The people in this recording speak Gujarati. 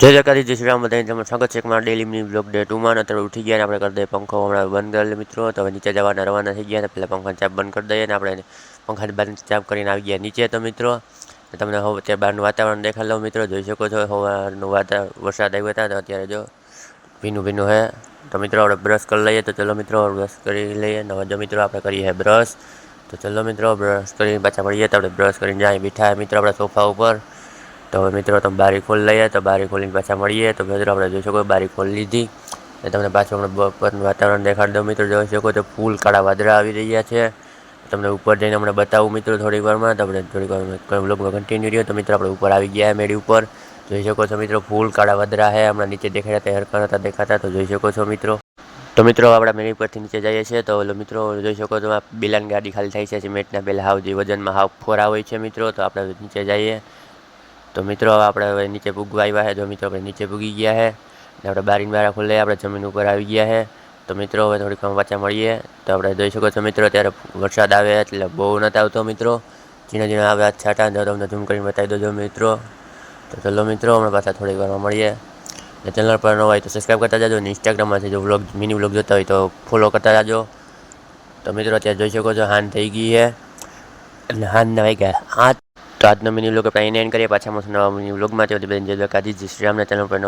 જય જયકારી જય શ્રી રામ બધાને તમારું સ્વાગત છે મારા ડેલી મિની બ્લોગ ડે 2 માં. અત્યારે ઉઠી ગયા ને આપણે કરી દઈએ પંખો હમણાં બંધ કરી મિત્રો. તો હવે નીચે જવાના રવાના થઈ ગયા ને પહેલાં પંખા ચાપ બંધ કરી દઈએ ને આપણે પંખાની બંધ ચાપ કરીને આવી ગયા નીચે. તો મિત્રો તમને હવે અત્યારે બહારનું વાતાવરણ દેખાડી લઉં મિત્રો. જોઈ શકો છો સવારનું વરસાદ આવ્યો હતા તો અત્યારે જો ભીનું ભીનું હે. તો મિત્રો આપણે બ્રશ કરી લઈએ. તો ચલો મિત્રો બ્રશ કરી લઈએ ને જો મિત્રો આપણે કરીએ બ્રશ. તો ચલો મિત્રો બ્રશ કરીને પાછા મળીએ. તો આપણે બ્રશ કરીને જાય બેઠા મિત્રો આપણે સોફા ઉપર. તો હવે મિત્રો તમે બારી ખોલી લઈએ. તો બારી ખોલીને પાછા મળીએ. તો મિત્રો આપણે જોઈ શકો બારી ખોલી લીધી અને તમને પાછું હમણાં બપોરનું વાતાવરણ દેખાડી દઉં મિત્રો. જોઈ શકો તો ફૂલ કાળા વાદળા આવી રહ્યા છે. તમને ઉપર જઈને હમણાં બતાવું મિત્રો થોડીક વારમાં. તમને થોડીક વાર બ્લોગમાં કન્ટિન્યુ રહ્યો. તો મિત્રો આપણે ઉપર આવી ગયા મેળી ઉપર. જોઈ શકો છો મિત્રો ફૂલ કાળા વાદળા છે. હમણાં નીચે દેખાડ્યા હતા હરખા નહોતા દેખાતા. તો જોઈ શકો છો મિત્રો. તો મિત્રો આપણે મેળી પરથી નીચે જઈએ છીએ. તો મિત્રો જોઈ શકો છો બિલાની ગાડી ખાલી થાય છે સિમેન્ટના પહેલાં હાવ જે વજનમાં હાવ ફોરા હોય છે મિત્રો. તો આપણે નીચે જઈએ. તો મિત્રો આપણે હવે નીચે પૂગવા આવ્યા છે. જો મિત્રો આપણે નીચે પૂગી ગયા છે ને આપણે બારીને બારા ખોલી આપણે જમીન ઉપર આવી ગયા છે. તો મિત્રો હવે થોડીક પાછા મળીએ. તો આપણે જોઈ શકો છો મિત્રો ત્યારે વરસાદ આવે એટલે બહુ નથી આવતો મિત્રો. ઝીણા ઝીણા આવે છાંટા. તો તમને ઝૂમ કરીને બતાવી દો મિત્રો. તો ચલો મિત્રો હમણાં પાછા થોડીક વારમાં મળીએ. ને ચેનલ પર ન હોય તો સબસ્ક્રાઈબ કરતા જાજો. ને ઇન્સ્ટાગ્રામમાંથી જો વ્લોગ મિની વ્લોગ જોતા હોય તો ફોલો કરતા જાજો. તો મિત્રો અત્યારે જોઈ શકો છો હાન થઈ ગઈ છે એટલે હાનના વાગ્યા 8. તો આજનો મિની વ્લોગ આપણે એને એન્ડ કરીએ. પાછા મળશું નવા મિની વ્લોગમાં. ત્યાં બધી જય દ્વારકાધીશ. જય શ્રી રામના ચેનલ પર ન હોય